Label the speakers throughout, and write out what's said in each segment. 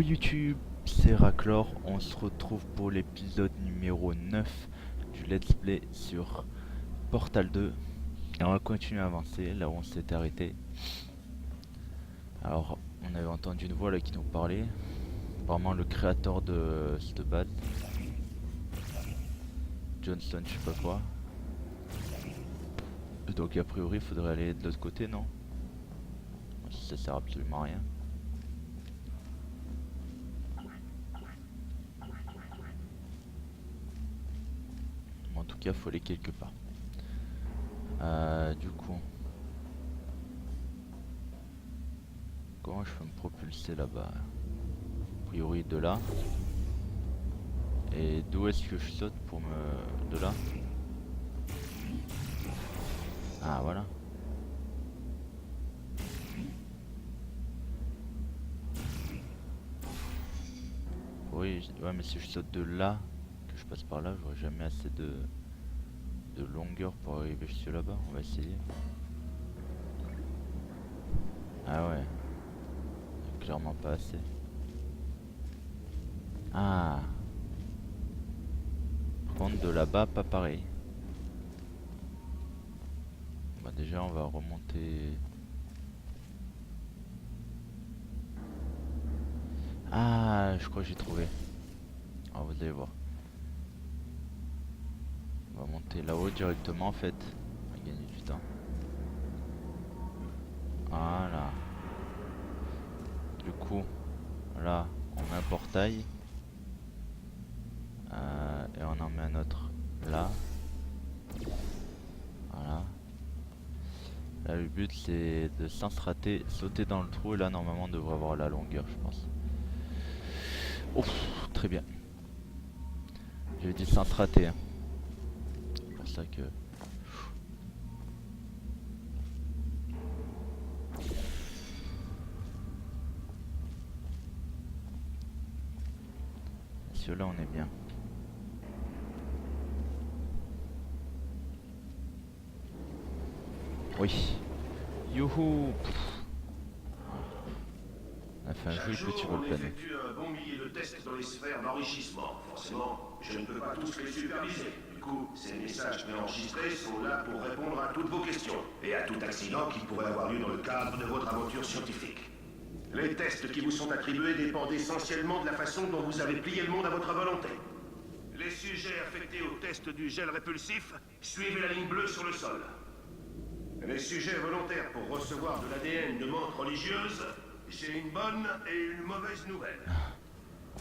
Speaker 1: YouTube, c'est Raclor, on se retrouve pour l'épisode numéro 9 du Let's Play sur Portal 2. Et on va continuer à avancer là où on s'était arrêté. Alors, on avait entendu une voix là qui nous parlait. Apparemment le créateur de cette base. Johnson, je sais pas quoi. Donc a priori il faudrait aller de l'autre côté, non? Ça sert absolument à rien. En tout cas, faut aller quelque part. Du coup, comment je peux me propulser là-bas? A priori de là. Et d'où est-ce que je saute pour me... de là? Ah voilà. Oui, ouais, mais si je saute de là, que je passe par là, j'aurai jamais assez de longueur pour arriver jusque là-bas. On va essayer. Ah ouais, clairement pas assez. Ah, par contre de là-bas, pas pareil. Bah déjà on va remonter. Ah, je crois que j'ai trouvé. Ah, vous allez voir. On va monter là-haut directement en fait. On va gagner du temps. Voilà. Du coup, là, on met un portail. Et on en met un autre là. Voilà. Là, le but c'est de sans se rater, sauter dans le trou. Et là, normalement, on devrait avoir la longueur, je pense. Ouf, très bien. J'ai dit sans se rater. Hein. C'est pour ça que... Celui-là, on est bien. Oui. Youhou. On a fait un joli petit
Speaker 2: On
Speaker 1: volcano.
Speaker 2: effectue un bon millier de tests dans les sphères d'enrichissement. Forcément, je ne peux pas tous les superviser. Du coup, ces messages préenregistrés sont là pour répondre à toutes vos questions et à tout accident qui pourrait avoir lieu dans le cadre de votre aventure scientifique. Les tests qui vous sont attribués dépendent essentiellement de la façon dont vous avez plié le monde à votre volonté. Les sujets affectés au test du gel répulsif suivent la ligne bleue sur le sol. Les sujets volontaires pour recevoir de l'ADN de menthe religieuse, j'ai une bonne et une mauvaise nouvelle.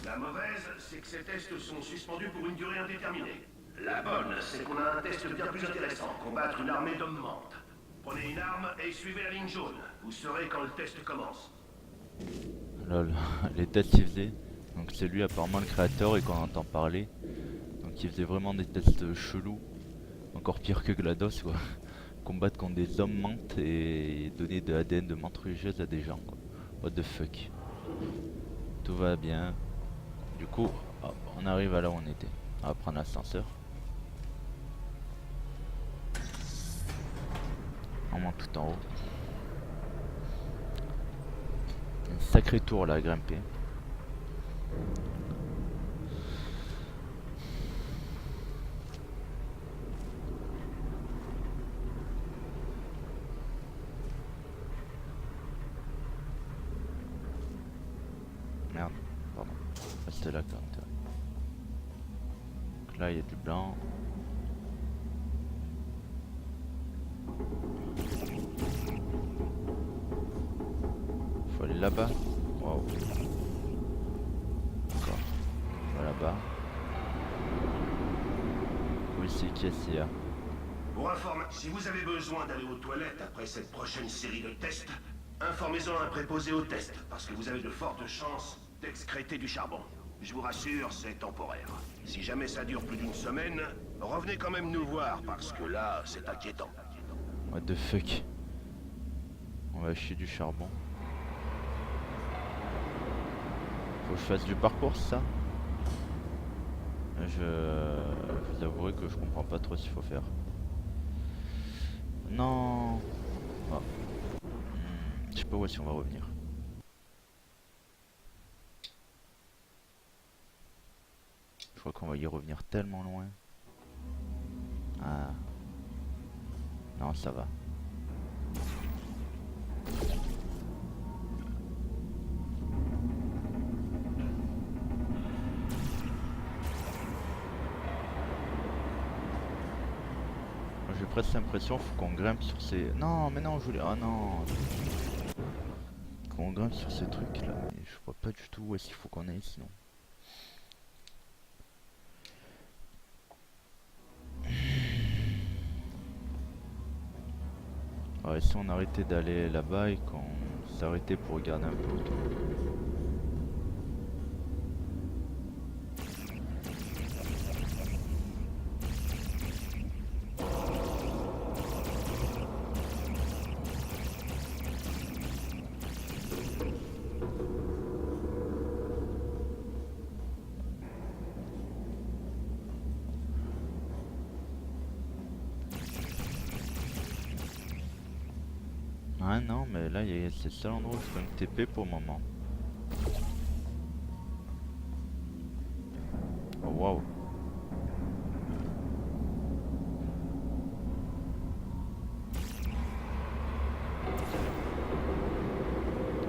Speaker 2: La mauvaise, c'est que ces tests sont suspendus pour une durée indéterminée. La bonne, c'est qu'on a un test bien plus intéressant, combattre une armée d'hommes menthes. Prenez une arme et suivez la ligne jaune. Vous saurez quand le test commence.
Speaker 1: Lol, les tests qu'il faisait. Donc c'est lui apparemment le créateur et qu'on entend parler. Donc il faisait vraiment des tests chelous. Encore pire que GLaDOS quoi. Combattre contre des hommes menthes et donner de l'ADN de menthe religieuse à des gens quoi. What the fuck. Tout va bien. Du coup, hop, on arrive à là où on était. On va prendre l'ascenseur. On monte tout en haut. Une sacrée tour là à grimper. Merde, pardon. C'était là quand même. Donc là il y a du blanc. Faut aller là-bas. Waouh. D'accord. On va là-bas. Oui, c'est qui est là.
Speaker 2: Pour informar, si vous avez besoin d'aller aux toilettes après cette prochaine série de tests, informez-en un préposé au test, parce que vous avez de fortes chances d'excréter du charbon. Je vous rassure, c'est temporaire. Si jamais ça dure plus d'une semaine, revenez quand même nous voir, parce que là, c'est inquiétant.
Speaker 1: What the fuck. On va acheter du charbon. Faut que je fasse du parcours, c'est ça? Je vous avouerai que je comprends pas trop ce qu'il faut faire. Non. Oh. Je sais pas où est-ce qu'on va revenir. crois qu'on va y revenir tellement loin. Ah. Non, ça va. J'ai presque l'impression faut qu'on grimpe sur ces... Non, mais non, je voulais... Oh non. Qu'on grimpe sur ces trucs là. Mais je vois pas du tout où est-ce qu'il faut qu'on aille sinon. Ouais, si on arrêtait d'aller là-bas et qu'on s'arrêtait pour regarder un peu autour. Ah non, mais là, c'est le seul endroit où je peux me TP pour le moment. Oh waouh.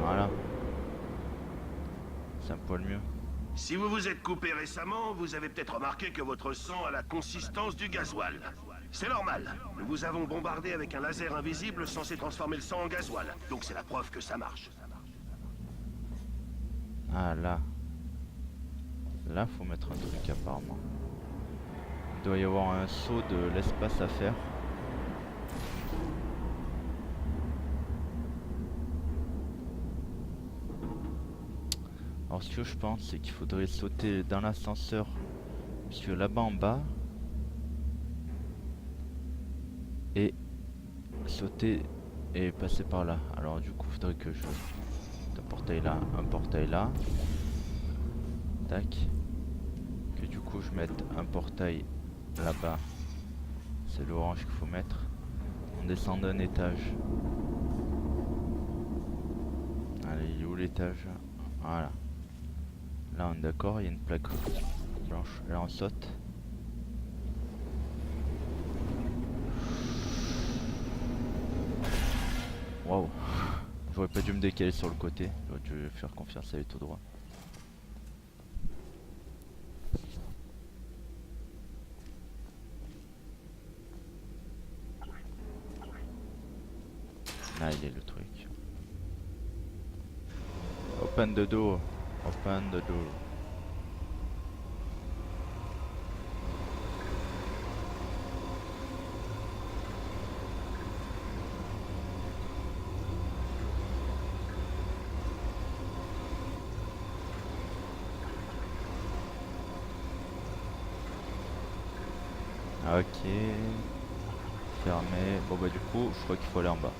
Speaker 1: Voilà. C'est un poil mieux.
Speaker 2: Si vous vous êtes coupé récemment, vous avez peut-être remarqué que votre sang a la consistance du gasoil. C'est normal. Nous vous avons bombardé avec un laser invisible censé transformer le sang en gasoil. Donc c'est la preuve que ça marche.
Speaker 1: Ah là. Là, faut mettre un truc apparemment. Il doit y avoir un saut de l'espace à faire. Alors ce que je pense, c'est qu'il faudrait sauter dans l'ascenseur. Parce que là-bas en bas. Et sauter et passer par là. Alors du coup, il faudrait que je... Un portail là, un portail là. Tac. Que du coup, je mette un portail là-bas. C'est l'orange qu'il faut mettre. On descend d'un étage. Allez, il est où l'étage? Voilà. Là, on est d'accord, il y a une plaque blanche. Là, on saute. Waouh. J'aurais pas dû me décaler sur le côté. J'aurais dû faire confiance à aller tout droit. Là, il est le truc. Open the door. Open the door. Ok. Fermé. Bon bah du coup, je crois qu'il faut aller en bas.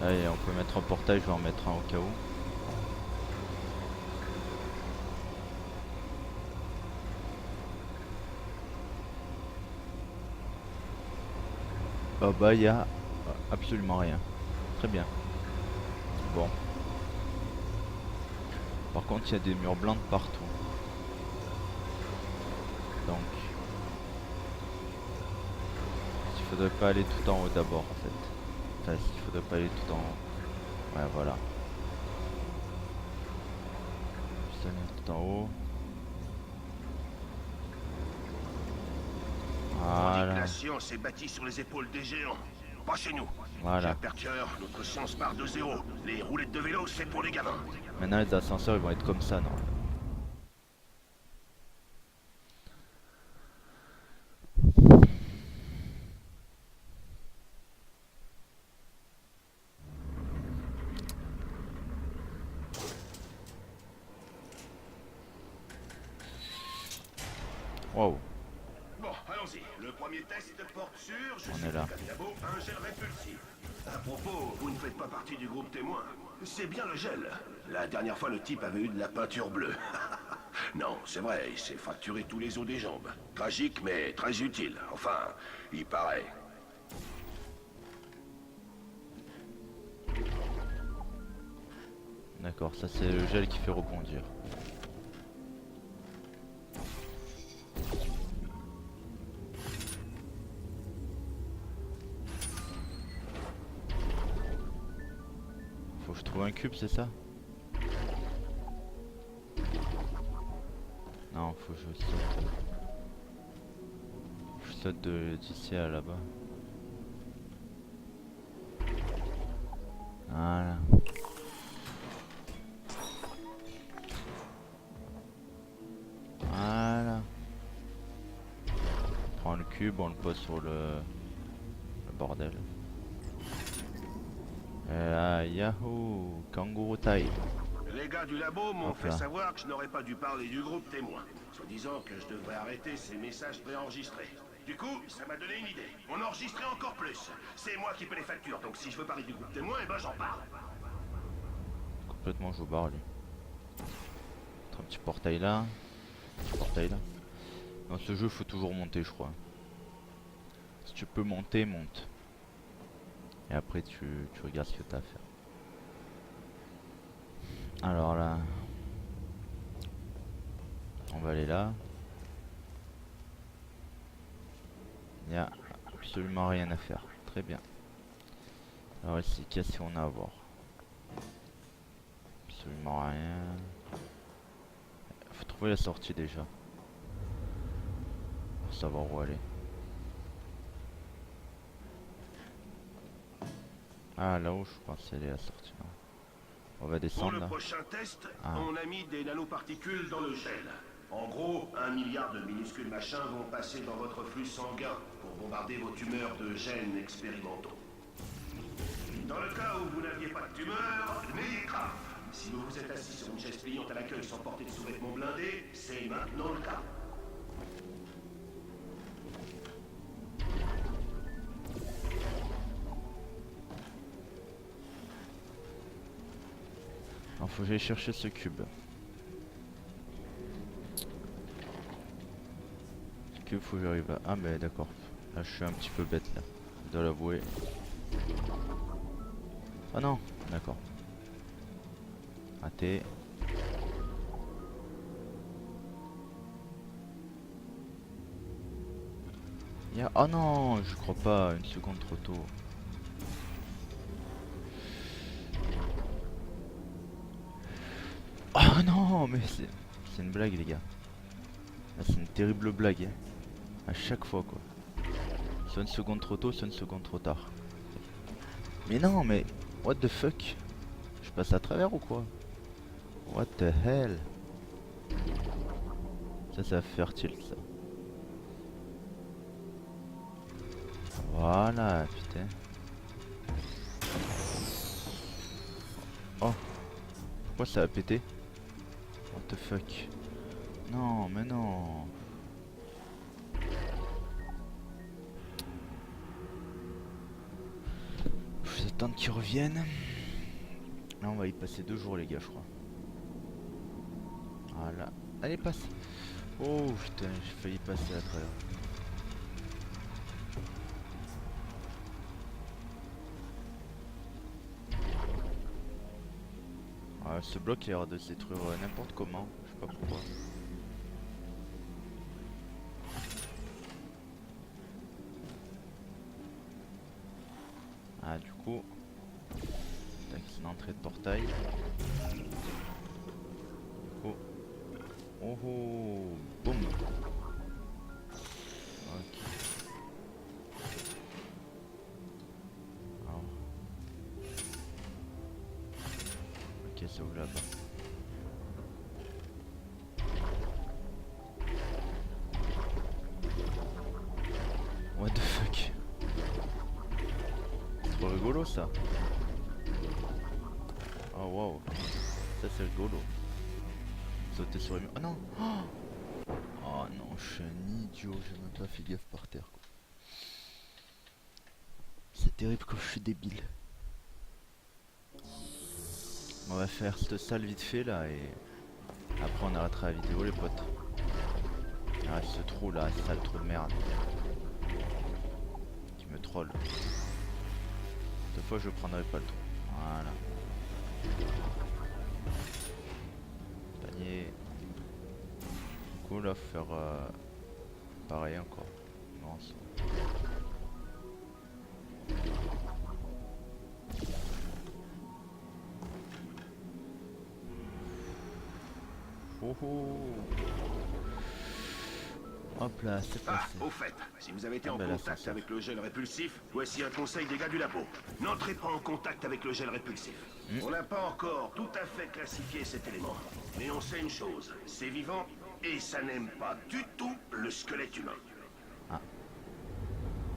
Speaker 1: Allez, on peut mettre un portail, je vais en mettre un au cas où. Bah il y a absolument rien. Très bien. Bon. Par contre, il y a des murs blancs de partout. Donc, il faudrait pas aller tout en haut d'abord en fait. Enfin, il faudrait pas aller tout en haut. Ouais, voilà. Juste aller tout en haut. Voilà.
Speaker 2: La science est bâtie sur les épaules des géants. Pas chez nous.
Speaker 1: Voilà.
Speaker 2: Aperture, notre science part de zéro. Les roulettes de vélo, c'est pour les gamins.
Speaker 1: Maintenant, les ascenseurs, ils vont être comme ça, non? Wow.
Speaker 2: Bon, allons-y. Le premier test porte sur,
Speaker 1: On est là.
Speaker 2: un gel répulsif. À propos, vous ne faites pas partie du groupe témoin. C'est bien le gel. La dernière fois, le type avait eu de la peinture bleue. Non, c'est vrai, il s'est fracturé tous les os des jambes. Tragique, mais très utile. Enfin, il paraît.
Speaker 1: D'accord, ça c'est le gel qui fait rebondir. cube, c'est ça? Non, faut que je saute. Je saute d'ici à là-bas. Voilà. Voilà. On prend le cube, on le pose sur le bordel. Et là, yahoo! Kangourou taille.
Speaker 2: Les gars du labo m'ont
Speaker 1: Hop
Speaker 2: fait
Speaker 1: là.
Speaker 2: savoir que je n'aurais pas dû parler du groupe témoin, soi-disant que je devrais arrêter ces messages préenregistrés. Du coup, ça m'a donné une idée. On enregistrait encore plus. C'est moi qui paie les factures, donc si je veux parler du groupe témoin, eh ben j'en parle.
Speaker 1: Complètement joubard lui. Un petit portail là. Portail là. Dans ce jeu, faut toujours monter, je crois. Si tu peux monter, monte. Et après, tu regardes ce que t'as à faire. Alors là, on va aller là. Il n'y a absolument rien à faire. Très bien. Alors ici, qu'est-ce qu'on a à voir? Absolument rien. Faut trouver la sortie déjà. Pour savoir où aller. Ah, là-haut, je pense que c'est la sortie. Non. On va
Speaker 2: Pour
Speaker 1: descendre
Speaker 2: le
Speaker 1: là.
Speaker 2: prochain test,
Speaker 1: Ah.
Speaker 2: on a mis des nanoparticules dans le gel. En gros, 1 milliard de minuscules machins vont passer dans votre flux sanguin pour bombarder vos tumeurs de gènes expérimentaux. Dans le cas où vous n'aviez pas de tumeur, n'ayez crainte. Si vous vous êtes assis sur une chaise pliante à l'accueil sans porter de sous-vêtements blindés, c'est maintenant le cas.
Speaker 1: Alors faut que j'aille chercher ce cube. Ce cube, faut que j'arrive à... Ah mais d'accord. Là je suis un petit peu bête là. Je dois l'avouer. Ah non, d'accord. Raté. Oh non, je crois pas, une seconde trop tôt. Oh non, mais c'est une blague les gars. Ah, c'est une terrible blague. Hein. À chaque fois quoi. Soit une seconde trop tôt, soit une seconde trop tard. Mais non, mais what the fuck? Je passe à travers ou quoi? What the hell? Ça va faire tilt ça. Voilà, putain. Oh, pourquoi ça a pété? What the fuck? Non, mais non. Faut attendre qu'ils reviennent. Là, on va y passer 2 jours, les gars, je crois. Voilà. Allez, passe. Oh putain, j'ai failli passer à travers. Ce bloc il a l'air de se détruire n'importe comment, je sais pas pourquoi. Ah du coup, c'est une entrée de portail. Oh, oh, oh, boum. Ok. Alors. Ok, c'est où là-bas? What the fuck? C'est trop rigolo ça. Oh wow. Ça c'est rigolo. Sauter sur les murs. Oh non. Oh non, je suis un idiot, j'ai même pas fait gaffe par terre quoi. C'est terrible comme je suis débile. On va faire cette salle vite fait là et après on arrêtera la vidéo les potes. Il reste ce trou là, ce sale trou de merde. Qui me troll. Cette fois je prendrai pas le trou. Voilà. Panier. Du coup là faut faire pareil encore. Non, Oh oh. Hop là, c'est
Speaker 2: Ah,
Speaker 1: passé.
Speaker 2: au fait, si vous avez été
Speaker 1: Ah,
Speaker 2: en
Speaker 1: bah,
Speaker 2: contact
Speaker 1: l'ascenseur.
Speaker 2: avec le gel répulsif, voici un conseil des gars du labo. N'entrez pas en contact avec le gel répulsif. On n'a pas encore tout à fait classifié cet élément. Mais on sait une chose, c'est vivant et ça n'aime pas du tout le squelette humain.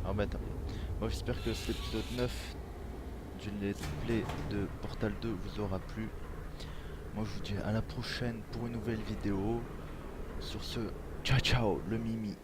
Speaker 1: Ah bah attends. Bon, j'espère que cet épisode 9 du let's play de Portal 2 vous aura plu. Moi je vous dis à la prochaine pour une nouvelle vidéo. Sur ce, ciao ciao le Mimi.